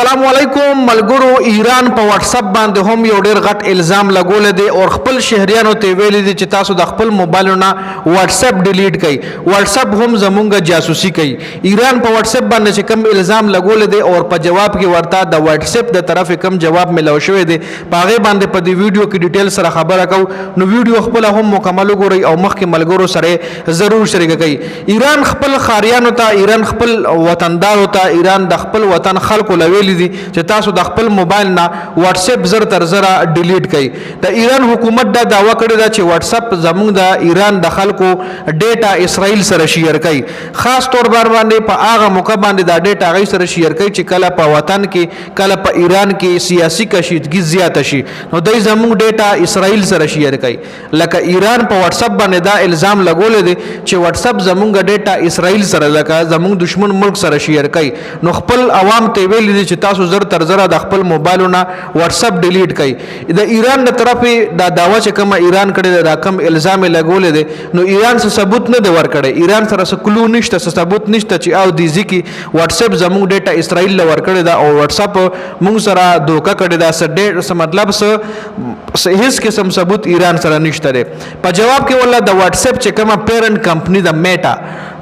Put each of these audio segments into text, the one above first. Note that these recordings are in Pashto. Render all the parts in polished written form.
السلام علیکم ملګرو. ایران په واتس اپ باندې هم یو ډیر غټ الزام لګول دی او خپل شهريانو ته ویل دي چې تاسو د خپل موبایلونو واتس اپ ډیلیټ کړئ. واتس اپ هم زمونږه جاسوسي کوي. ایران په واتس اپ باندې چې کوم الزام لګول دی او په جواب کې ورته د واتس اپ د طرف کوم جواب ملو شوی دی پاغه باندې په دې ویډیو کې ډیټیل سره خبره کو. نو ویډیو خپل هم مکمل وګورئ او مخکې ملګرو سره ضرور شریک کړئ. ایران خپل خاریانو ته، ایران خپل وطندارو ته، ایران د خپل وطن خلکو لویل دي چې تاسو د خپل موبایل نه واتس اپ زر تر زره ډیلیټ کړئ. د ایران حکومت دا داوا کړی دا چې واتس اپ زموږ د ایران د خلکو ډیټا اسرائیل سره شیر کوي. خاص طور باندې په هغه موقع باندې دا ډیټا غي سره شیر کوي چې کله په وطن کې کله په ایران کې سیاسي کشیدګي زیات شي نو دوی زموږ ډیټا اسرائیل سره شیر کوي. لکه ایران په واتس اپ باندې دا الزام لګول دي چې واتس اپ زموږ ډیټا اسرائیل سره لکه زموږ دشمن ملک سره شیر کوي. نو خپل عوام ته ویل دي چې تاسو زر تر زره د خپل موبایلونو واتس اپ ډیلیټ کړئ. د ایران د طرفه دا داوا چې کوم ایران کړي دا کوم الزام لګول دي نو ایران څه ثبوت نه دی ورکړي. ایران سره څه کلو نشته، څه ثبوت نشته چې او دي ځکه واتس اپ زموږ ډیټا اسرائیل له ورکړي دا او واتس اپ موږ سره دوکا کړي دا څه مطلب څه هیڅ قسم ثبوت ایران سره نشته دی. په جواب کې ولا د واتس اپ چې کومه پیرنټ کمپنی د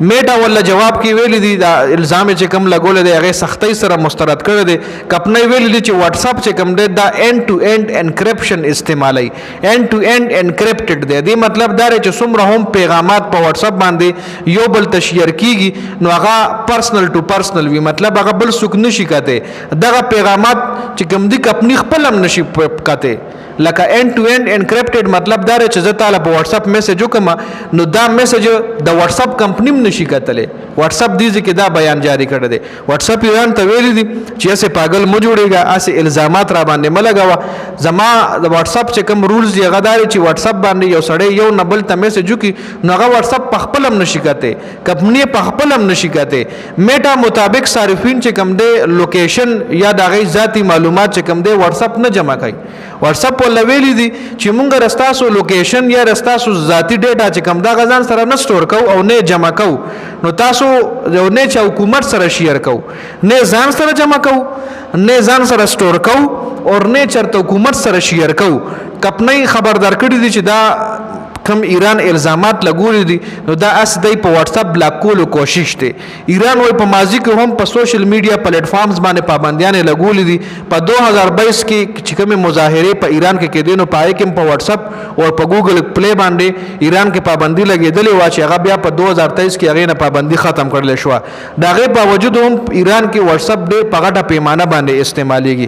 میټا ولا جواب کې ویل دي دا الزام چې کوم لګول دی هغه سختۍ سره مسترد کړی دی. کپنۍ ویل دي چې واتس اپ چې کوم دی دا اینڈ ټو اینڈ انکرپشن استعمالي. اینڈ ټو اینڈ انکرپټډ دی. دې مطلب دا چې څومره هم پیغامات په واتس اپ باندې یو بل تشیر کیږي نو هغه پرسنل ټو پرسنل وي، مطلب هغه بل څوک نشي کاته. دغه پیغامات چې کوم دی کپنۍ خپل هم نشي کاته. لکه اینڈ ټو اینڈ انکرپټډ مطلب دا چې زه تعالی په واتس اپ میسج وکم نو دا میسج د واتس اپ کمپنی هم نشي کتلې. واتس اپ دې کې دا بیان جاری کړی دی. واتس اپ ایران ته ویلي دي چې اسه پاگل مو جوړیږي، اسه الزامات را باندې ملګوا. زما د واتس اپ چې کوم رولز دی غداري چې واتس اپ باندې یو سړی یو نبل ته میسج وکي نو هغه واتس اپ په خپل هم نشي کته، کمپنی په خپل هم نشي کته. میټا مطابق صارفین چې کوم دی لوکیشن یا د غي ذاتی معلومات چې کوم دی واتس اپ نه جمع کوي. واتس اپ ولا ویلی دي چې مونږ رستاسو لوکیشن یا رستاسو ذاتی ډیټا چې کوم دا غزان سره نه سٹور کو او نه جمع کو نو تاسو یو نه چې حکومت سره شیر کو، نه ځان سره جمع کو، نه ځان سره سٹور کو او نه چرته حکومت سره شیر کو. کپنۍ خبردار کړی دي چې دا کم ایران الزامات لګول دي نو دا اس دی په واتس اپ بلاک کولو کوشش دی. ایران وای په ماضی کې هم په سوشل میډیا پلیټ فارمز باندې پابندیاں لګول دي. په 2022 کې چې کوم مظاهره په ایران کې کېدې نو پای کې په واتس اپ او په ګوګل پلی باندې ایران کې پابندي لګېدلې و چې هغه بیا په 2023 کې هغه نه پابندي ختم کړل شو. دغه په باوجود هم ایران کې واتس اپ ډېر په غټه پیمانه باندې استعمالېږي.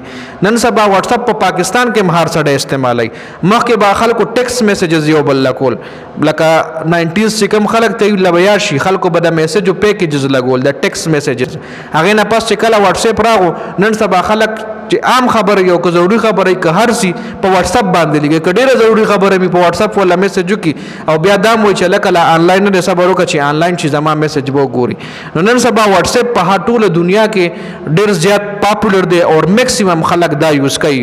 نن سبا واتس اپ په پاکستان کې مهار سره استعمالي. مخکې با خلکو ټیکس میسجز یو بل لکول لکه 90s چې کوم خلک ته لبیا شي خلکو به د میسج او پیکیجز لګول د ټیکس میسجز هغه نه پس چې کله واتس اپ راغو نن سبا خلک چې عام خبره یو که ضروري خبره که هر سی په واتس اپ باندې لګي که ډیره ضروري خبره می په واتس اپ ولا میسج وکي او بیا دا مو چې لکه آنلاین نه صبر وکړي چې آنلاین چې زما میسج وو ګوري. نو نن سبا واتس اپ په ټوله دنیا کې ډیر زیات پاپولر دی او میکسیمم خلک دا یوز کوي.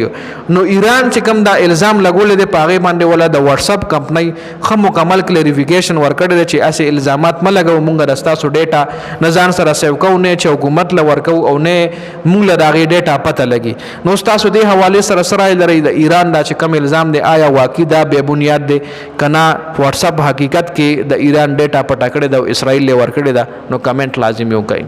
نو ایران چې کوم دا الزام لګول دی په هغه باندې ولا د واتس اپ کمپنۍ خو مکمل کلیریفیکیشن ورکړی چې اسه الزامات ملګو مونږ رستاسو ډیټا نه ځان سره سیو کو نه چې حکومت ل ورکو او نه مونږ له داغه ډیټا پته لګي. نو تاسو دې حواله سره لري د ایران دا چې کوم الزام دی آیا واقعي دا بے بنیاد دی کنا واتس اپ حقیقت کې د ایران ډیټا پټا کړی دا اسرائیل له ور کړی دا نو کمنټ لازم یو کوي.